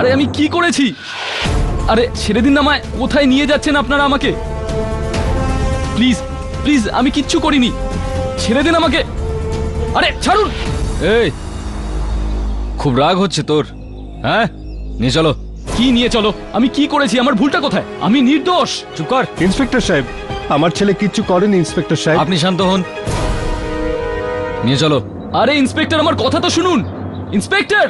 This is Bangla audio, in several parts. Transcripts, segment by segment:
আরে আমি কি করেছি? আরে ছেড়ে দিন আমায়। কোথায় নিয়ে যাচ্ছেন আপনারা আমাকে? প্লিজ প্লিজ, আমি কিচ্ছু করিনি, ছেড়ে দিন আমাকে। আরে ছাড়ুন। এই, খুব রাগ হচ্ছে তোর? হ্যাঁ, নিয়ে চলো। কি নিয়ে চলো? আমি কি করেছি? আমার ভুলটা কোথায়? আমি নির্দোষ। চুপ কর। ইন্সপেক্টর সাহেব, আমার ছেলে কিচ্ছু করেনি। ইন্সপেক্টর সাহেব, আপনি শান্ত হন, নিয়ে চলো। আরে ইন্সপেক্টর, আমার কথা তো শুনুন। ইন্সপেক্টর,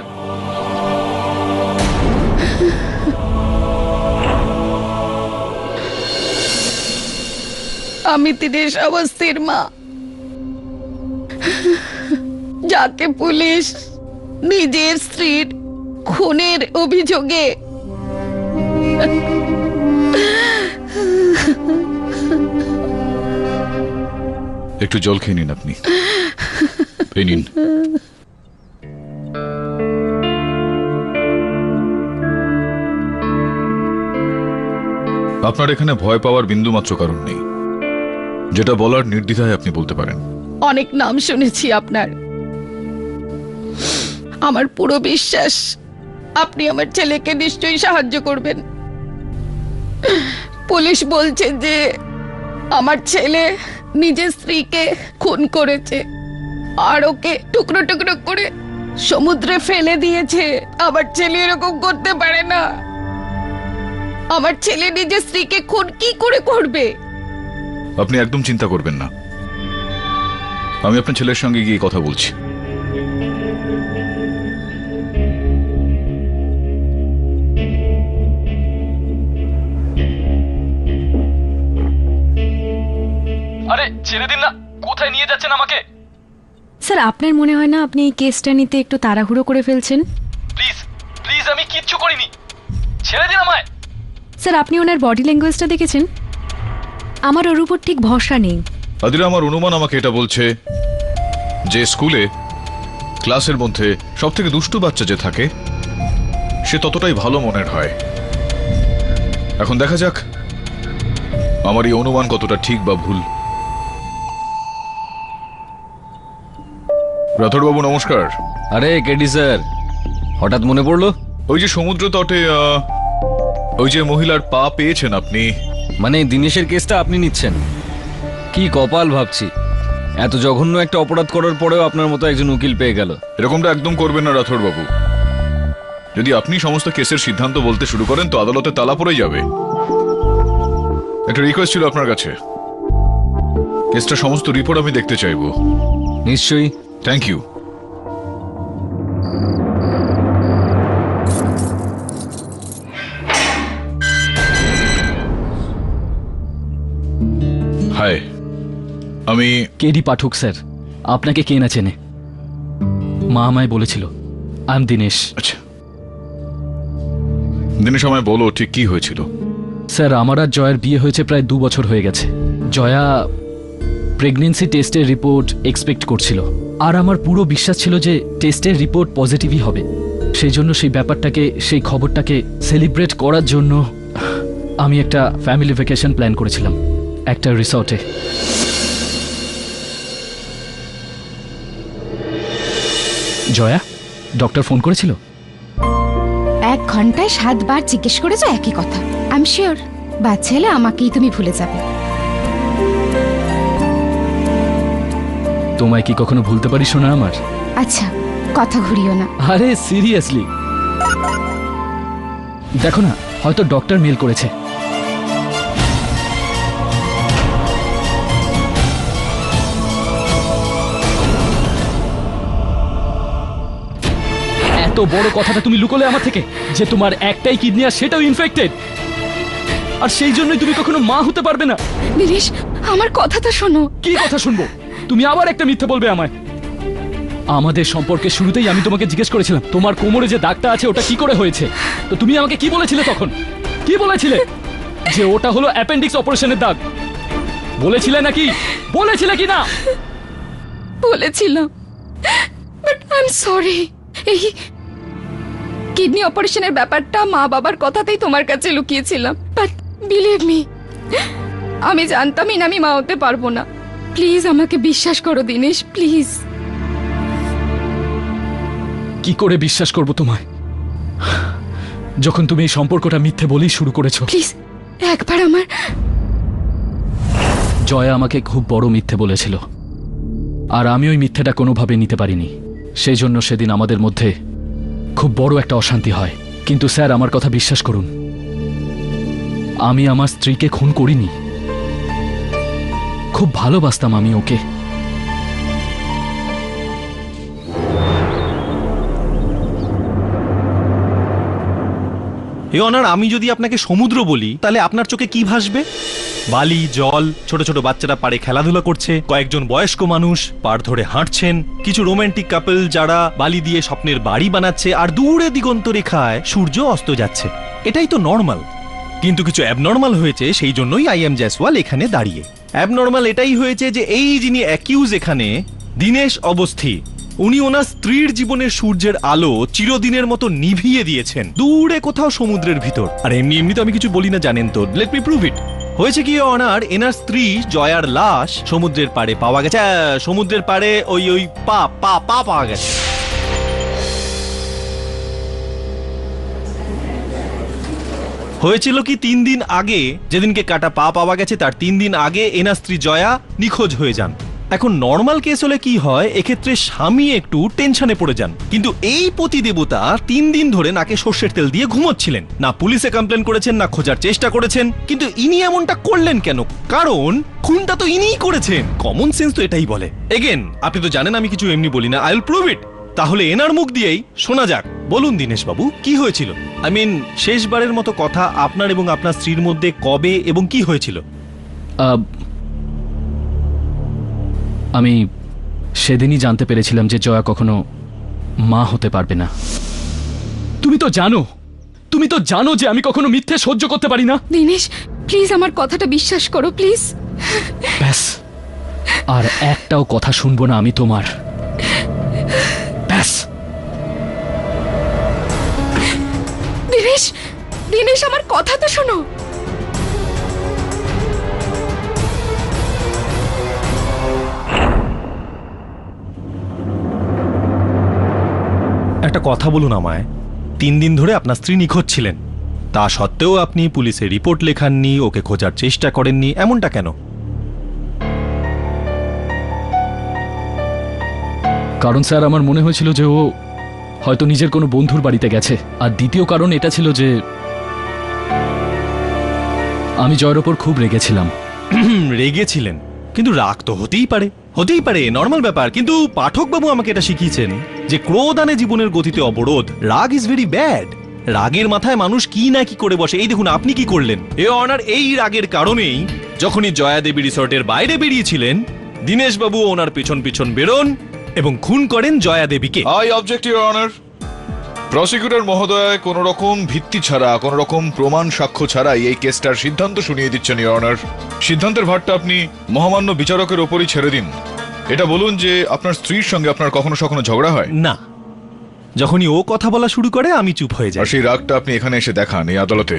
আমি দিনেশ অবস্থির মা, যাকে পুলিশ নিজের স্ত্রীর খুনের অভিযোগে একটু জল খেয়ে নিন আপনি। এই নিন। আপনার এখানে ভয় পাওয়ার বিন্দুমাত্র কারণ নেই। যেটা বলার নির্দ্বিধায় আপনি বলতে পারেন। অনেক নাম শুনেছি আপনার। আমার পুরো বিশ্বাস আপনি আমার ছেলেকে নিশ্চয়ই সাহায্য করবেন। পুলিশ বলছে যে আমার ছেলে নিজের স্ত্রীকে খুন করেছে আর ওকে টুকরো টুকরো করে সমুদ্রে ফেলে দিয়েছে। আমার ছেলে এরকম করতে পারে না। আমার ছেলে নিজের স্ত্রীকে খুন কি করে করবে? আপনি একদম চিন্তা করবেন না, আমি আপনার ছেলের সঙ্গে গিয়ে কথা বলছি। আরে ছেড়ে দিন না। কোথায় নিয়ে যাচ্ছেন আমাকে? স্যার, আপনার মনে হয় না আপনি এই কেসটা নিতে একটু তাড়াহুড়ো করে ফেলছেন? প্লিজ প্লিজ, আমি কিচ্ছু করিনি, ছেড়ে দিন আমায়। স্যার, আপনি ওনার বডি ল্যাঙ্গুয়েজটা দেখেছেন? আমার ওর উপর ঠিক ভরসা নেই। আদিরা, আমার অনুমান আমাকে এটা বলছে যে স্কুলে ক্লাসের মধ্যে সব থেকে দুষ্টু বাচ্চা যে থাকে সে ততটাই ভালো মনের হয়। এখন দেখা যাক আমার এই অনুমান কতটা ঠিক বা ভুল। রাথোরবাবু নমস্কার। আরে কেডি স্যার, হঠাৎ মনে পড়লো? ওই যে সমুদ্র তটে ওই যে মহিলার পা পেয়েছেন আপনি। মানে দিনেশের কেসটা আপনি নিচ্ছেন? কি কপাল ভাবছি, এত জঘন্য একটা অপরাধ করার পরেও আপনার মতো একজন উকিল পেয়ে গেল। এরকমটা একদম করবেন না রাথোরবাবু। যদি আপনি সমস্ত কেসের সিদ্ধান্ত বলতে শুরু করেন তো আদালতে তালা পড়ে যাবে। একটা রিকোয়েস্ট ছিল আপনার কাছে, কেসটা সমস্ত রিপোর্ট আমি দেখতে চাইবো। নিশ্চয়ই। Thank you. হাই, আমি কেডি পাঠক স্যার। আপনাকে কে না চেনে? মা আমায় বলেছিল। I am Dinesh. আচ্ছা, দিনের সময় বলো ঠিক কি হয়েছিল। স্যার, আমার আর জয়ার বিয়ে হয়েছে প্রায় 2 বছর হয়ে গেছে। জয়া প্রেগনেন্সি টেস্টের রিপোর্ট এক্সপেক্ট করছিল, আর আমার পুরো বিশ্বাস ছিল যে টেস্টের রিপোর্ট পজিটিভই হবে। সেই জন্য সেই ব্যাপারটাকে, সেই খবরটাকে সেলিব্রেট করার জন্য আমি একটা ফ্যামিলি ভ্যাকেশন প্ল্যান করেছিলাম একটা রিসর্টে। জয়া, ডক্টর ফোন করেছিল? 1 ঘন্টায় 7 বার জিজ্ঞেস করেছো একই কথা। আই এম শিওর বাচ্চা হলে আমাকেই তুমি ভুলে যাবে। তোমায় কি কখনো ভুলতে পারি শোনা আমার? আচ্ছা, কথা ঘুরিও না। আরে সিরিয়াসলি, দেখো না, হয়তো ডক্টর মেল করেছে। এত বড় কথাটা তুমি লুকোলে আমার থেকে, যে তোমার একটাই কিডনি আর সেটাও ইনফেক্টেড, আর সেই জন্যই তুমি কখনো মা হতে পারবে না। দিনেশ, আমার কথাটা শোনো। কি কথা শুনবো? তুমি আবার একটা মিথ্যে বলবে আমায়। আমাদের সম্পর্কের শুরুতেই আমি তোমাকে জিজ্ঞেস করেছিলাম তোমার কোমরে যে দাগটা আছে ওটা কি করে হয়েছে। তো তুমি আমাকে কি বলেছিলে তখন? কি বলেছিলে? যে ওটা হলো অ্যাপেন্ডিক্স অপারেশনের দাগ। বলেছিলে নাকি? বলেছিলে কি না? বলেছিলাম, বাট আই এম সরি। এই কিডনি অপারেশনের ব্যাপারটা মা বাবার কথাতেই তোমার কাছে লুকিয়েছিলাম। বাট বিলিভ মি, আমি জানতামই না আমি মা হতে পারবো না। প্লিজ আমাকে বিশ্বাস করো দিনেশ, প্লিজ। কি করে বিশ্বাস করব তোমায়? যখন তুমি এই সম্পর্কটা মিথ্যে বলেই শুরু করেছো। প্লিজ একবার আমার জয়া আমাকে খুব বড় মিথ্যে বলেছিল, আর আমি ওই মিথ্যেটা কোনোভাবে নিতে পারিনি। সেই জন্য সেদিন আমাদের মধ্যে খুব বড় একটা অশান্তি হয়। কিন্তু স্যার, আমার কথা বিশ্বাস করুন, আমি আমার স্ত্রীকে খুন করিনি। খুব ভালোবাসতাম আমি ওকে। এ অনার, আমি যদি আপনাকে সমুদ্র বলি তাহলে আপনার চোখে কি ভাসবে? বালি, জল, ছোট ছোট বাচ্চারা পাড়ে খেলাধুলা করছে, কয়েকজন বয়স্ক মানুষ পাড় ধরে হাঁটছেন, কিছু রোমান্টিক কাপল যারা বালি দিয়ে স্বপ্নের বাড়ি বানাচ্ছে, আর দূরে দিগন্ত রেখায় সূর্য অস্ত যাচ্ছে। এটাই তো নর্মাল। কিন্তু কিছু অ্যাবনর্মাল হয়েছে, সেই জন্যই আইএম জয়সওয়াল এখানে দাঁড়িয়ে। অ্যাবনর্মাল এটাই হয়েছে যে এই যিনি অ্যাকিউজ এখানে, দীনেশ অবস্থি, উনি ওনার স্ত্রীর জীবনের সূর্যের আলো চিরদিনের মতো নিভিয়ে দিয়েছেন দূরে কোথাও সমুদ্রের ভিতর। আর এমনি এমনি তো আমি কিছু বলি না, জানেন তো। লেট মি প্রুভ ইট। হয়েছে কি অনার, এনার স্ত্রী জয়ার লাশ সমুদ্রের পাড়ে পাওয়া গেছে। সমুদ্রের পাড়ে ওই ওই পা পা পা পাওয়া গেছে। হয়েছিল কি, 3 দিন আগে, যেদিনকে কাটা পা পাওয়া গেছে তার 3 দিন আগে এনার স্ত্রী জয়া নিখোঁজ হয়ে যান। এখন নর্মাল কেস হলে কি হয়, এক্ষেত্রে স্বামী একটু টেনশনে পড়ে যান। কিন্তু এই পতিদেবতা 3 দিন ধরে নাকে সর্ষের তেল দিয়ে ঘুমোচ্ছিলেন। না পুলিশে কমপ্লেন করেছেন, না খোঁজার চেষ্টা করেছেন। কিন্তু ইনি এমনটা করলেন কেন? কারণ খুনটা তো ইনিই করেছেন। কমন সেন্স তো এটাই বলে। এগেন, আপনি তো জানেন আমি কিছু এমনি বলি না। আই উইল প্রুভ ইট। তাহলে এনার মুখ দিয়েই শোনা যাক। বলুন দীনেশ বাবু, কি হয়েছিল? আই মিন, শেষবারের মতো কথা, আপনার এবং আপনার স্ত্রীর মধ্যে কবে এবং কি হয়েছিল? আমি সেদিনই জানতে পেরেছিলাম যে জয়া কখনো মা হতে পারবে না। তুমি তো জানো যে আমি কখনো মিথ্যে সহ্য করতে পারি না। দীনেশ, প্লিজ আমার কথাটা বিশ্বাস করো, প্লিজ। ব্যাস, আর একটাও কথা শুনবো না আমি তোমার। ব্যাস। দীনেশ, দীনেশ, আমার কথা তো শোনো। একটা কথা বলুন আমায়, 3 দিন ধরে আপনার স্ত্রী নিখোঁজ ছিলেন, তা সত্ত্বেও আপনি পুলিশে রিপোর্ট লেখাননি, ওকে খোঁজার চেষ্টা করেননি, এমনটা কেন? কারণ স্যার, আমার মনে হয়েছিল যে ও হয়তো নিজের কোনো বন্ধুর বাড়িতে গেছে। আর দ্বিতীয় কারণ এটা ছিল যে আমি জয়ের ওপর খুব রেগেছিলাম। রেগেছিলেন? কিন্তু রাগ তো হতেই পারে, নর্মাল ব্যাপার। কিন্তু পাঠকবাবু আমাকে এটা শিখিয়েছেন যে ক্রোধ আনে জীবনের গতিতে অবরোধ। রাগ ইজ ভেরি ব্যাড। রাগের মাথায় মানুষ কি না কি করে বসে। এই দেখুন আপনি কি করলেন। এ অনার, এই রাগের কারণেই যখনই জয়া দেবী রিসর্টের বাইরে বেরিয়েছিলেন, দীনেশ বাবু ওনার পিছন পিছন বেরোন এবং খুন করেন জয়া দেবীকে। I object your honour. Prosecutor মহোদয় কোন রকম ভিত্তি ছাড়া, কোন রকম প্রমাণ সাক্ষ্য ছাড়াই এই কেসটার সিদ্ধান্ত শুনিয়ে দিচ্ছেন ইউর অনার। সিদ্ধান্তের ভারটা আপনি মহামান্য বিচারকের ওপরই ছেড়ে দিন। এটা বলুন যে আপনার স্ত্রীর সঙ্গে আপনার কখনো কখনো ঝগড়া হয়? না, যখনই ও কথা বলা শুরু করে আমি চুপ হয়ে যাই। আর সেই রাগটা আপনি এখানে এসে দেখান এই আদালতে।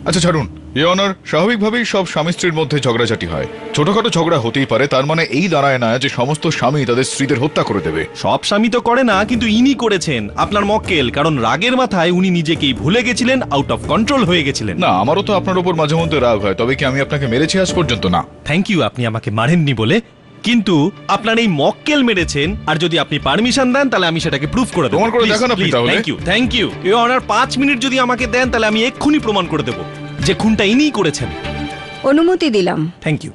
আচ্ছা ছাড়ুন ইউর অনার, স্বাভাবিকভাবেই সব স্বামী স্ত্রীর মধ্যে ঝগড়াঝাটি হয়। ছোটখাটো ঝগড়া হতেই পারে, তার মানে এই দাঁড়ায় না যে সমস্ত স্বামী তাদের স্ত্রীদের হত্যা করে দেবে। সব স্বামী তো করে না, কিন্তু ইনি করেছেন, আপনার মক্কেল। কারণ রাগের মাথায় উনি নিজেকেই ভুলে গেছিলেন, আউট অফ কন্ট্রোল হয়ে গেছিলেন। না, আমারও তো আপনার উপর মাঝে মধ্যে রাগ হয়, তবে কি আমি আপনাকে মেরেছি আজ পর্যন্ত? না। থ্যাংক ইউ আপনি আমাকে মারেননি বলে। কিন্তু আপনার এই মক্কেল মেরেছেন, আর যদি আপনি পারমিশন দেন তাহলে আমি সেটাকে প্রুফ করে দেব। প্রমাণ করে দেখান আপনি তাহলে। Thank you your honour. 5 minute যদি আমাকে দেন তাহলে আমি এক্ষুনি প্রমাণ করে দেব যে খুনটা ইনিই করেছেন। অনুমতি দিলাম। Thank you.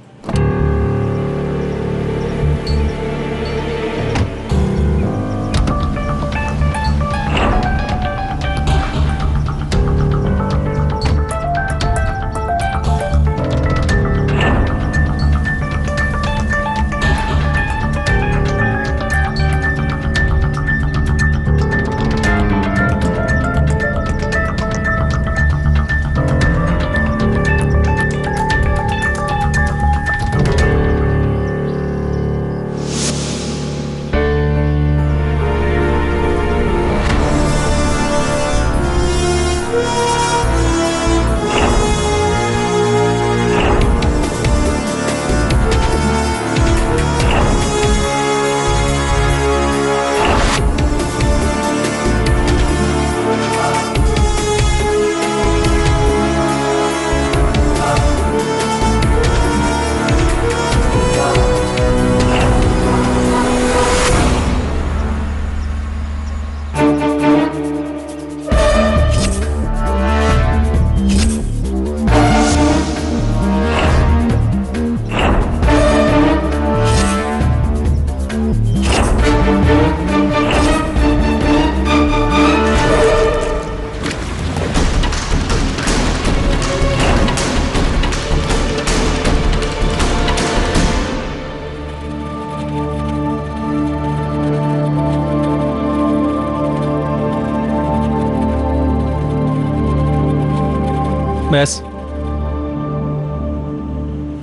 ব্যাস।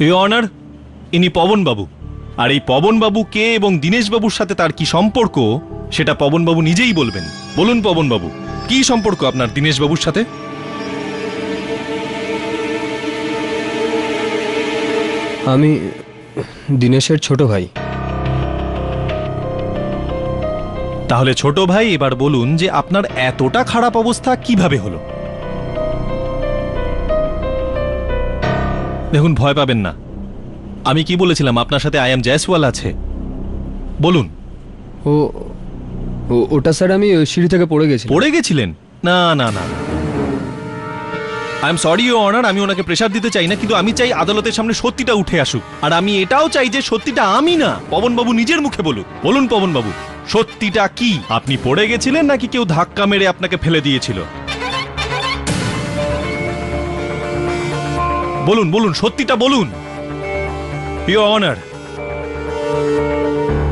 ইওর অনার, ইনি পবন বাবু। আর এই পবন বাবু কে এবং দীনেশ বাবুর সাথে তার কি সম্পর্ক সেটা পবন বাবু নিজেই বলবেন। বলুন পবন বাবু, কি সম্পর্ক আপনার দীনেশ বাবুর সাথে? আমি দিনেশের ছোট ভাই। তাহলে ছোট ভাই, এবার বলুন যে আপনার এতটা খারাপ অবস্থা কিভাবে হলো? দেখুন, ভয় পাবেন না। আমি কি বলেছিলাম আপনার সাথে আই এম জয়সওয়াল আছে। বলুন। ওটা স্যার আমি সিঁড়ি থেকে পড়ে গেছি। পড়ে গেছিলেন? না না না, I am sorry your honour, আমি ওনাকে প্রেসার দিতে চাই না, কিন্তু আমি চাই আদালতের সামনে সত্যিটা উঠে আসুক। আর আমি এটাও চাই যে সত্যিটা আমি না, পবনবাবু নিজের মুখে বলুক। বলুন পবনবাবু, সত্যিটা কি? আপনি পড়ে গেছিলেন নাকি কেউ ধাক্কা মেরে আপনাকে ফেলে দিয়েছিল? বলুন বলুন, সত্যিটা বলুন your honour.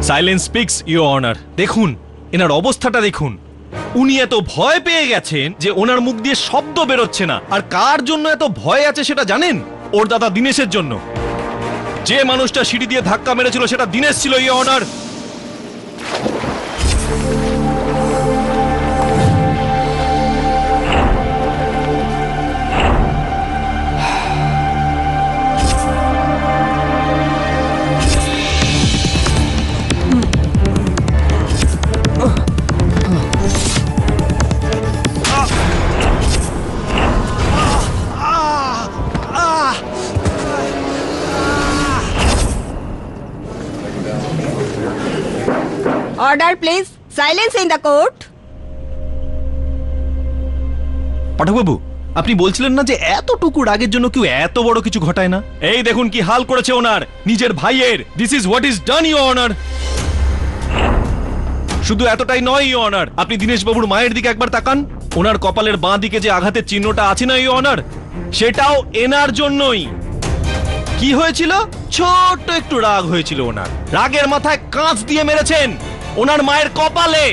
Silence speaks your honour. দেখুন এনার অবস্থাটা দেখুন, উনি এত ভয় পেয়ে গেছেন যে ওনার মুখ দিয়ে শব্দ বেরোচ্ছে না। আর কার জন্য এত ভয় আছে সেটা জানেন? ওর দাদা দীনেশের জন্য। যে মানুষটা সিঁড়ি দিয়ে ধাক্কা মেরেছিল সেটা দীনেশ ছিল your honour. Order please, silence in the court. পাঠকবাবু, আপনি বলছিলেন না যে এতটুকু রাগের জন্য কেউ এত বড় কিছু ঘটায় না? এই দেখুন কি হাল করেছে ওনার নিজের ভাইয়ের। This is what is done your honour. শুধু এতটাই নয় ইওর অনার, আপনি দীনেশ বাবুর মায়ের দিকে একবার তাকান। ওনার কপালের বাঁ দিকে যে আঘাতের চিহ্নটা আছে না ইওর অনার, সেটাও এনার জন্যই। কি হয়েছিল? ছোট্ট একটু রাগ হয়েছিল ওনার। রাগের মাথায় কাঁচ দিয়ে মেরেছেন ওনার মায়ের কপালে।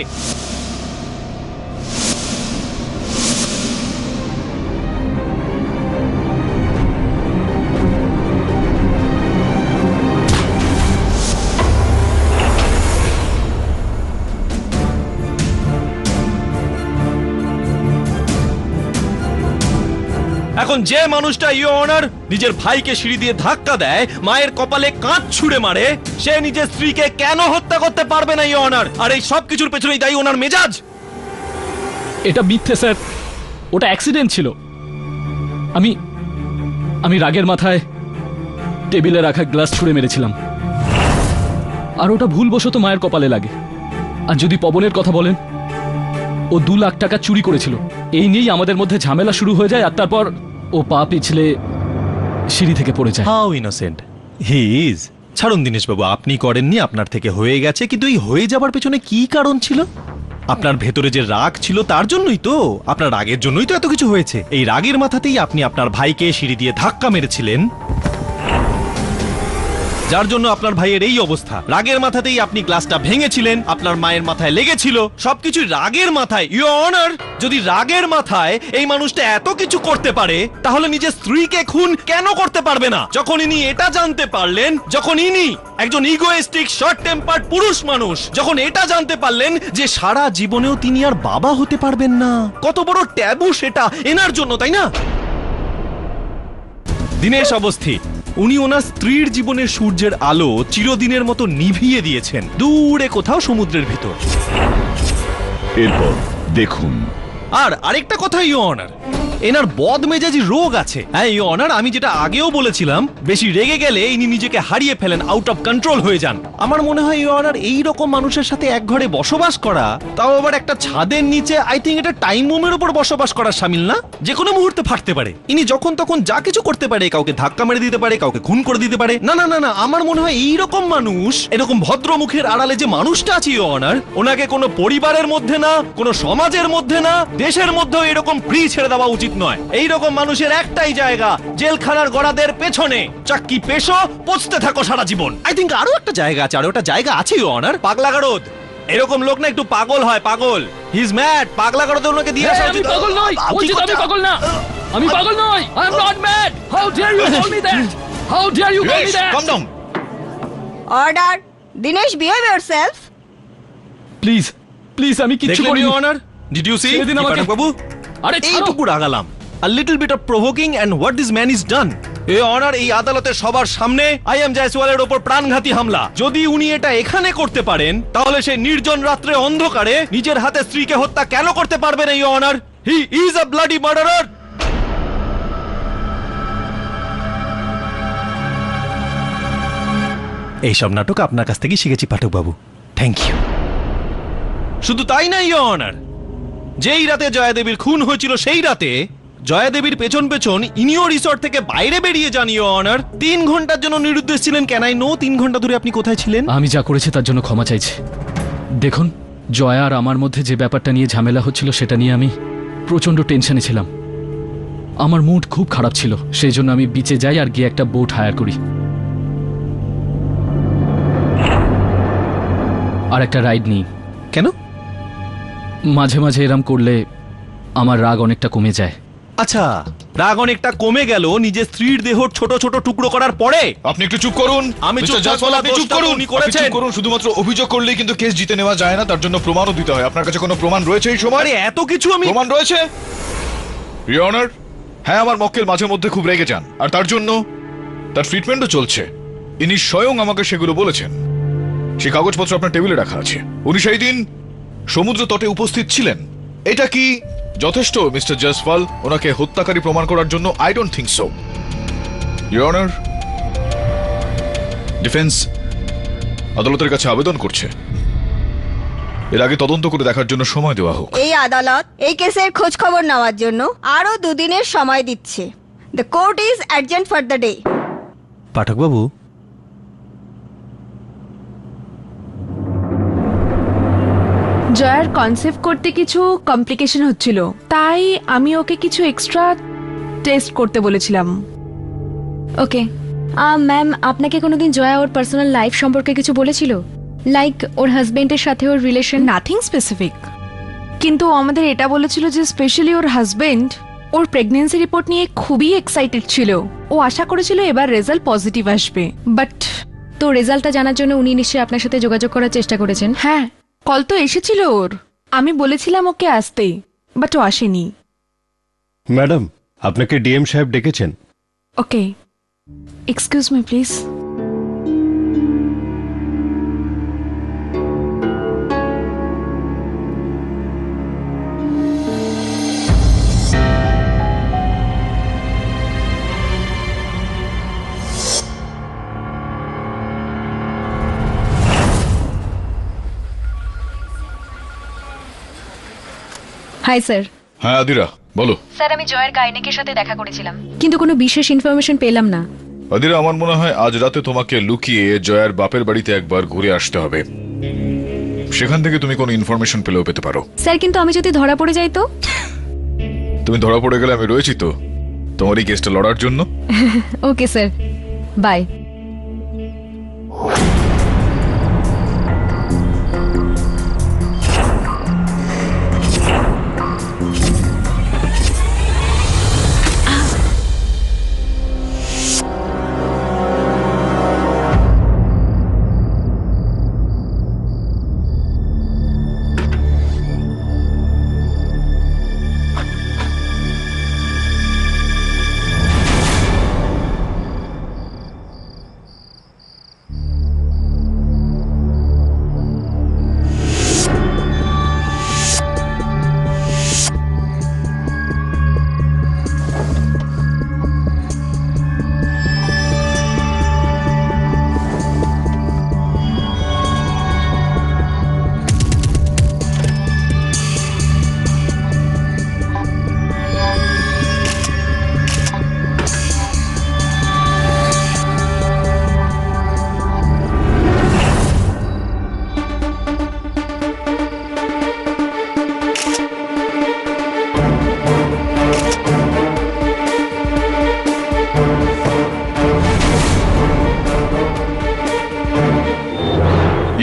এখন যে মানুষটা ইওর অনার নিজের ভাইকে সিঁড়ি দিয়ে ধাক্কা দেয়, মায়ের কপালে কাঁচ ছুঁড়ে মারে, সে নিজের স্ত্রীকে কেন হত্যা করতে পারবে না ইওর অনার? আর এই সব কিছুর পেছনেই দায়ী ওনার মেজাজ। এটা মিথ্যে স্যার, ওটা অ্যাক্সিডেন্ট ছিল। আমি আমি রাগের মাথায় টেবিলে রাখা গ্লাস ছুঁড়ে মেরেছিলাম, আর ওটা ভুলবশত মায়ের কপালে লাগে। আর যদি পবনের কথা বলেন, ও 2 লাখ টাকা চুরি করেছিল। এই নিয়েই আমাদের মধ্যে ঝামেলা শুরু হয়ে যায়, আর তারপর ও পা পিছলে সিঁড়ি থেকে পড়ে যায়। How innocent he is. ছাড়ুন দীনেশ বাবু, আপনি করেননি, আপনার থেকে হয়ে গেছে। কিন্তু এই হয়ে যাবার পেছনে কি কারণ ছিল? আপনার ভেতরে যে রাগ ছিল তার জন্যই তো, আপনার রাগের জন্যই তো এত কিছু হয়েছে। এই রাগের মাথাতেই আপনি আপনার ভাইকে সিঁড়ি দিয়ে ধাক্কা মেরেছিলেন, যার জন্য আপনার ভাইয়ের এই অবস্থা। রাগের মাথাতেই আপনি গ্লাসটা ভেঙেছিলেন, আপনার মায়ের মাথায় লেগেছিল। সবকিছু রাগের মাথায় ইওর অনার। যদি রাগের মাথায় এই মানুষটা এত কিছু করতে পারে, তাহলে নিজের স্ত্রীকে খুন কেন করতে পারবে না? যখন ইনি এটা জানতে পারলেন, যখন ইনি একজন ইগোয়েস্টিক শর্ট টেম্পার্ড পুরুষ মানুষ, যখন এটা জানতে পারলেন যে সারা জীবনেও তিনি আর বাবা হতে পারবেন না, কত বড় ট্যাবু সেটা এনার জন্য, তাই না? দীনেশ অবস্থি, উনি ওনার স্ত্রীর জীবনের সূর্যের আলো চিরদিনের মতো নিভিয়ে দিয়েছেন দূরে কোথাও সমুদ্রের ভিতর। এরপর দেখুন। আর আরেকটা কথা ইওর অনার, এনার বদমেজাজি রোগ আছে। হ্যাঁ ইওর অনার, আমি যেটা আগেও বলেছিলাম, বেশি রেগে গেলে ইনি নিজেকে হারিয়ে ফেলেন, আউট অফ কন্ট্রোল হয়ে যান। আমার মনে হয় ইওর অনার, এই রকম মানুষের সাথে এক ঘরে বসবাস করা, তাও আবার একটা ছাদের নিচে, আই থিঙ্ক এটা টাইম বোমের উপর বসবাস করার শামিল না। যে কোনো মুহূর্তে ফাটতে পারে। ইনি যখন তখন যা কিছু করতে পারে, কাউকে ধাক্কা মেরে দিতে পারে, কাউকে খুন করে দিতে পারে। না না না না, আমার মনে হয় এই রকম মানুষ, এরকম ভদ্র মুখের আড়ালে যে মানুষটা আছে ইওর অনার, ওনাকে কোনো পরিবারের মধ্যে না, কোনো সমাজের মধ্যে না, দেশের মধ্যেও এরকম ফ্রি ছেড়ে দেওয়া উচিত নয়। এইরকম মানুষের একটাই জায়গা, জেলখানার গড়াদের পেছনে। চাক্কি পেশো, পচতে থাকো সারা জীবন। আই থিঙ্ক আরো একটা জায়গা আছে, আরো একটা জায়গা আছে ইওর অনার, পাগলাগারদ। এরকম লোক না একটু পাগল হয়, পাগল। He is mad. পাগলাগারদে ওনাকে দিয়ে আসা উচিত। পাগল নই, বলছি তো আমি পাগল না। আমি পাগল নই। I am not mad. How dare you call me that? How dare you call me that? Calm down. Order. Dinesh, behave yourself. Please please, আমি কিচ্ছু দেখলেন করিনি। Your honour, did you see? ছেড়ে দিন আমাকে। বাবু আরে ছাড়ো। এইটুকু রাগালাম, a little bit of provoking and what this man is done. এই অনার, এই আদালতে সবার সামনে আই এম জয়সওয়ালের উপর প্রাণঘাতী হামলা। যদি উনি এটা এখানে করতে পারেন, তাহলে সেই নির্জন রাত্রে অন্ধকারে নিজের হাতে স্ত্রীকে হত্যা কেন করতে পারবেন এই honour? He is a bloody murderer. এইসব নাটক আপনার কাছ থেকেই শিখেছি পাঠক বাবু, থ্যাংক ইউ। শুধু তাই না ইওর অনার, যেই রাতে জয়াদেবীর খুন হয়েছিল সেই রাতে জয়াদেবীর পেছন পেছন ইনিও রিসর্ট থেকে বাইরে বেরিয়ে যান ইওর অনার। 3 ঘন্টার জন্য নিরুদ্দেশ ছিলেন। ক্যান আই নো 3 ঘন্টা ধরে আপনি কোথায় ছিলেন? আমি যা করেছি তার জন্য ক্ষমা চাইছি। দেখুন, জয়া আর আমার মধ্যে যে ব্যাপারটা নিয়ে ঝামেলা হচ্ছিল সেটা নিয়ে আমি প্রচন্ড টেনশনে ছিলাম। আমার মুড খুব খারাপ ছিল, সেই জন্য আমি বিচে যাই আর গিয়ে একটা বোট হায়ার করি আর একটা রাইড নিই। কেন? মাঝে মাঝে এরম করলে আমার রাগ অনেকটা কমে যায়। আচ্ছা, রাগ অনেকটা কমে গেল নিজের স্ত্রীর দেহ ছোট ছোট টুকরো করার পরে। আপনি একটু চুপ করুন। আমি চুপ মিস্টার জয়সওয়াল, করবো না, আপনি চুপ দোষটা করুন। উনি আপনি করেছেন। চুপ করুন। শুধুমাত্র অভিযোগ করলেই কিন্তু কেস জিতে নেওয়া যায় না, তার জন্য প্রমাণও দিতে হয়। আপনার কাছে কোনো প্রমাণ রয়েছে এই সময়? আরে এত কিছু আমি প্রমাণ রয়েছে ইওর অনার। হ্যাঁ, আমার মক্কেল মাঝে মধ্যে খুব রেগে যান, আর তার জন্য তার ট্রিটমেন্টও চলছে। ইনি স্বয়ং আমাকে সেগুলো বলেছেন। সেই কাগজপত্র আপনার টেবিলে রাখা আছে। উনি সেই দিন সমুদ্র তটে উপস্থিত ছিলেন। এটা কি যথেষ্ট মিস্টার জয়সওয়াল ওনাকে হত্যাকারী প্রমাণ করার জন্য? I don't think so your honour. Defence আদালতের কাছে আবেদন করছে এর আগে তদন্ত করে দেখার জন্য সময় দেওয়া হোক। এই আদালত এই কেসের খোঁজ খবর নেওয়ার জন্য আরো 2 দিনের সময় দিচ্ছে। The court is adjourned for the day. Pathak বাবু, জয়ার কনসেপ্ট করতে কিছু কমপ্লিকেশন হচ্ছিল, তাই আমি ওকে কিছু এক্সট্রা টেস্ট করতে বলেছিলাম। ওকে। ম্যাম, আপনাকে কোনোদিন জয়া ওর পার্সোনাল লাইফ সম্পর্কে কিছু বলেছিল? লাইক ওর হাজবেন্ডের সাথে ওর রিলেশন? নাথিং স্পেসিফিক, কিন্তু ও আমাদের এটা বলেছিল যে স্পেশালি ওর হাজবেন্ড ওর প্রেগন্যান্সি রিপোর্ট নিয়ে খুবই এক্সাইটেড ছিল। ও আশা করেছিল এবার রেজাল্ট পজিটিভ আসবে, বাট তো রেজাল্টটা জানার জন্য উনি নিশ্চয়ই আপনার সাথে যোগাযোগ করার চেষ্টা করেছেন। হ্যাঁ, কল তো এসেছিল ওর। আমি বলেছিলাম ওকে আসতে, বাট ও আসেনি। ম্যাডাম, আপনাকে ডিএম সাহেব ডেকেছেন। Okay, excuse me please. Hi sir. হ্যাঁ আদিরা, বলো। স্যার, আমি জয়ের গাইনেকের সাথে দেখা করেছিলাম, কিন্তু কোনো বিশেষ ইনফরমেশন পেলাম না। আদিরা, আমার মনে হয় আজ রাতে তোমাকে লুকিয়ে জয়ার বাপের বাড়িতে একবার ঘুরে আসতে হবে। সেখান থেকে তুমি কোনো ইনফরমেশন পেলেও পেতে পারো। স্যার, কিন্তু আমি যদি ধরা পড়ে যাই তো? তুমি ধরা পড়ে গেলে আমি রয়েছি তো তোমার এই কেসটা লড়ার জন্য। Okay sir, bye.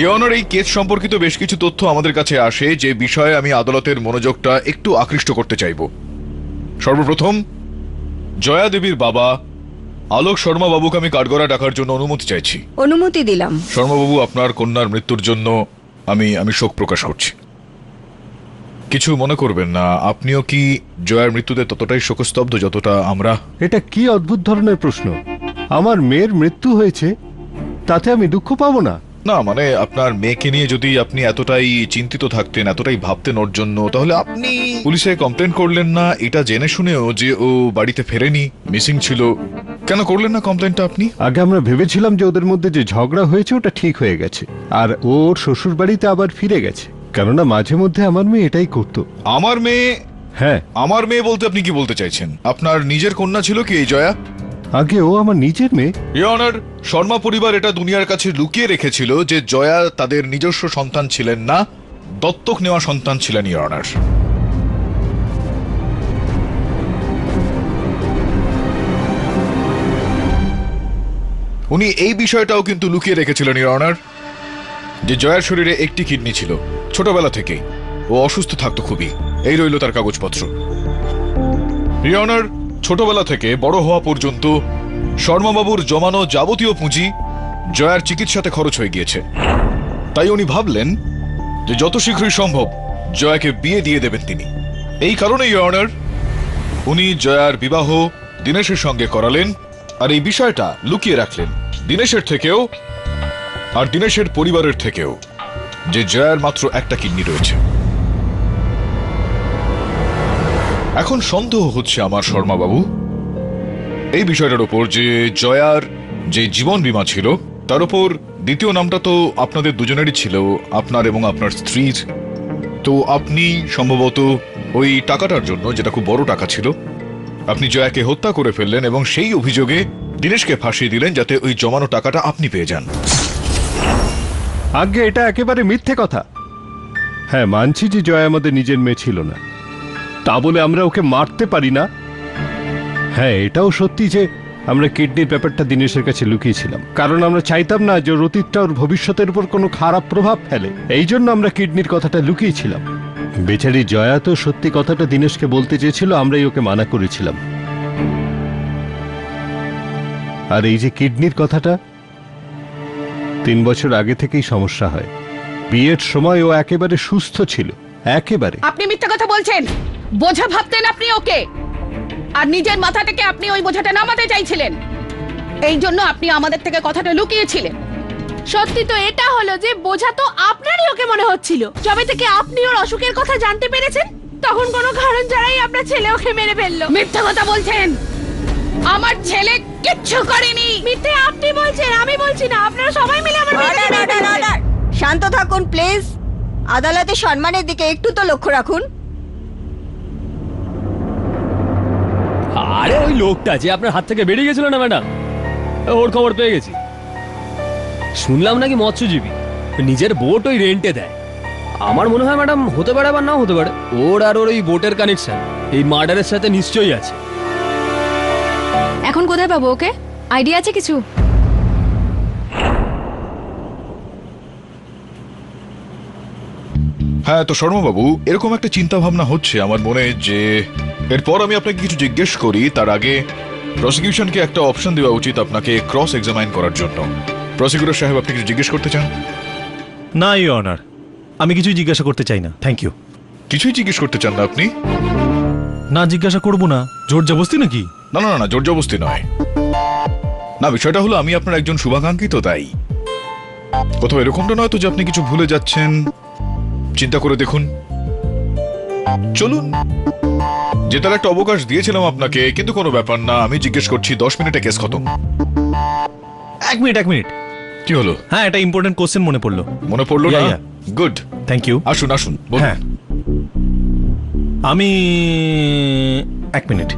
ইওর এই কেস সম্পর্কিত বেশ কিছু তথ্য আমাদের কাছে আসে যে বিষয়ে আমি আদালতের মনোযোগটা একটু আকৃষ্ট করতে চাইব। সর্বপ্রথম জয়া দেবীর বাবা আলোক শর্মা বাবুকে আমি কাঠগড়ায় ডাকার জন্য অনুমতি চাইছি। অনুমতি দিলাম। শর্মাবাবু, আপনার কন্যার মৃত্যুর জন্য আমি শোক প্রকাশ করছি। কিছু মনে করবেন না, আপনিও কি জয়ার মৃত্যুতে ততটাই শোকস্তব্ধ যতটা আমরা? এটা কি অদ্ভুত ধরনের প্রশ্ন? আমার মেয়ের মৃত্যু হয়েছে, তাতে আমি দুঃখ পাবো না? না, মানে আপনার মেয়েকে নিয়ে যদি আপনি এতটাই চিন্তিত থাকতেন, এতটাই ভাবতেন ওর জন্য, তাহলে আপনি পুলিশে কমপ্লেন করলেন না এটা জেনে শুনেও যে ও বাড়িতে ফেরেনি, মিসিং ছিল? কেন করলেন না কমপ্লেনটা আপনি? আগে আমরা ভেবেছিলাম যে ওদের মধ্যে যে ঝগড়া হয়েছে ওটা ঠিক হয়ে গেছে, আর ওর শ্বশুর বাড়িতে আবার ফিরে গেছে। কেননা মাঝে মধ্যে আমার মেয়ে এটাই করতো। আমার মেয়ে? হ্যাঁ। আমার মেয়ে বলতে আপনি কি বলতে চাইছেন? আপনার নিজের কন্যা ছিল কি এই জয়া? আগে ও আমার নিজের মেয়ে। ইওর অনার, শর্মা পরিবার এটা দুনিয়ার কাছে লুকিয়ে রেখেছিল যে জয়া তাদের নিজস্ব সন্তান ছিলেন না, দত্তক নেওয়া সন্তান ছিলেন। ইওর অনার, উনি এই বিষয়টাও কিন্তু লুকিয়ে রেখেছিলেন ইওর অনার, যে জয়ার শরীরে একটি কিডনি ছিল। ছোটবেলা থেকেই ও অসুস্থ থাকতো খুবই। এই রইল তার কাগজপত্র। ইওর অনার, ছোটবেলা থেকে বড় হওয়া পর্যন্ত শর্মাবাবুর জমানো যাবতীয় পুঁজি জয়ার চিকিৎসাতে খরচ হয়ে গিয়েছে। তাই উনি ভাবলেন যে যত শীঘ্রই সম্ভব জয়াকে বিয়ে দিয়ে দেবেন তিনি। এই কারণে ইওর অনার, উনি জয়ার বিবাহ দীনেশের সঙ্গে করালেন, আর এই বিষয়টা লুকিয়ে রাখলেন দীনেশের থেকেও আর দীনেশের পরিবারের থেকেও, যে জয়ার মাত্র একটা কিডনি রয়েছে। এখন সন্দেহ হচ্ছে আমার শর্মাবাবু এই বিষয়টার উপর যে জয়ার যে জীবন বীমা ছিল তার উপর দ্বিতীয় নামটা তো আপনাদের দুজনেরই ছিল, আপনার এবং আপনার স্ত্রীর। তো আপনি সম্ভবত ওই টাকাটার জন্য, যেটা খুব বড় টাকা ছিল, আপনি জয়াকে হত্যা করে ফেললেন এবং সেই অভিযোগে দীনেশকে ফাঁসিয়ে দিলেন যাতে ওই জমানো টাকাটা আপনি পেয়ে যান। আগে এটা একেবারে মিথ্যে কথা। হ্যাঁ, মানছি যে জয় আমাদের নিজের মেয়ে ছিল না, তা বলে আমরা ওকে মারতে পারি না। হ্যাঁ, এটাও সত্যি যে আমরা কিডনির ব্যাপারটা দীনেশের কাছে লুকিয়েছিলাম, কারণ আমরা চাইতাম না যে ওর অতীতটা ওর ভবিষ্যতের উপর কোনো খারাপ প্রভাব ফেলে। এই জন্য আমরা কিডনির কথাটা লুকিয়েছিলাম। বেচারি জয়া তো সত্যি কথাটা দীনেশকে বলতে চেয়েছিল, আমরাই ওকে মানা করেছিলাম। আর এই যে কিডনির কথাটা, 3 বছর আগে থেকেই সমস্যা হয়। বিয়ের সময় ও একেবারে সুস্থ ছিল, একেবারে। আপনি মিথ্যা কথা বলছেন। বোঝা ভাবতেন আপনি ওকে, আর নিজের মাথা থেকে আপনি ওই বোঝাটা নামাতে চাইছিলেন। এই জন্য আপনি আমাদের থেকে কথাটা লুকিয়েছিলেন। সত্যি তো এটা হলো যে বোঝা তো আপনারই ওকে মনে হচ্ছিল। যবে থেকে আপনি ওর অসুখের কথা জানতে পেরেছেন তখন কোনো কারণ ছাড়াই আপনার ছেলে ওকে মেরে ফেললো। মিথ্যা কথা বলছেন। আমার ছেলে কিচ্ছু করেনি। মিথ্যে আপনি বলছেন, আমি বলছি না। আপনারা সবাই মিলে আমার মেয়েকে অর্ডার, মেরে অর্ডার, ফেলেছেন। অর্ডার। শান্ত থাকুন প্লিজ। আদালতে সম্মানের দিকে একটু তো লক্ষ্য রাখুন। আরে ওই লোকটা যে আপনার হাত থেকে বেরিয়ে গেছিল না ম্যাডাম, ওর খবর পেয়ে গেছি। শুনলাম নাকি মৎস্যজীবী, নিজের বোট ওই রেন্টে দেয়। আমার মনে হয় ম্যাডাম হতে পারে বা নাও হতে পারে, ওর আর ওর ওই বোটের কানেকশন এই মার্ডারের সাথে নিশ্চয়ই আছে। এখন কোথায় পাবো ওকে? আইডিয়া আছে কিছু? হ্যাঁ, তো শর্মাবাবু, এরকম একটা চিন্তা ভাবনা হচ্ছে আমার মনে, যে এরপর আমি আপনাকে কিছু জিজ্ঞেস করি তার আগে প্রসিকিউশনকে একটা অপশন দেওয়া উচিত আপনাকে ক্রস এক্সামাইন করার জন্য। প্রসিকিউটর সাহেব, আপনি কিছু জিজ্ঞেস করতে চান? না ইওর অনার, আমি কিছুই জিজ্ঞাসা করতে চাই না, থ্যাংক ইউ। কিছুই জিজ্ঞেস করতে চান না আপনি? না, জিজ্ঞাসা করব না। জোর জবরদস্তি নাকি? না না না, জোর জবরদস্তি নয়। না, বিষয়টা হলো আমি আপনার একজন শুভাকাঙ্ক্ষী, তো তাই। কোথাও এরকমটা নয় তো যে আপনি কিছু ভুলে যাচ্ছেন? চিন্তা করে দেখুন। চলুন, জেতার একটা অবকাশ দিয়েছিলাম আপনাকে, কিন্তু কোনো ব্যাপার না। আমি জিজ্ঞেস করছি, 10 মিনিটে কেস খতম। 1 মিনিট, 1 মিনিট। কি হলো? হ্যাঁ, এটা ইম্পর্টেন্ট কোশ্চেন মনে পড়লো। মনে পড়লো না? Yeah, yeah. Good, thank you. আসুন আসুন, বলুন। হ্যাঁ, আমি 1 minute.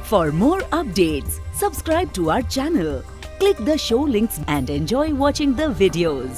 For more updates, subscribe to our channel, click the show links and enjoy watching the videos.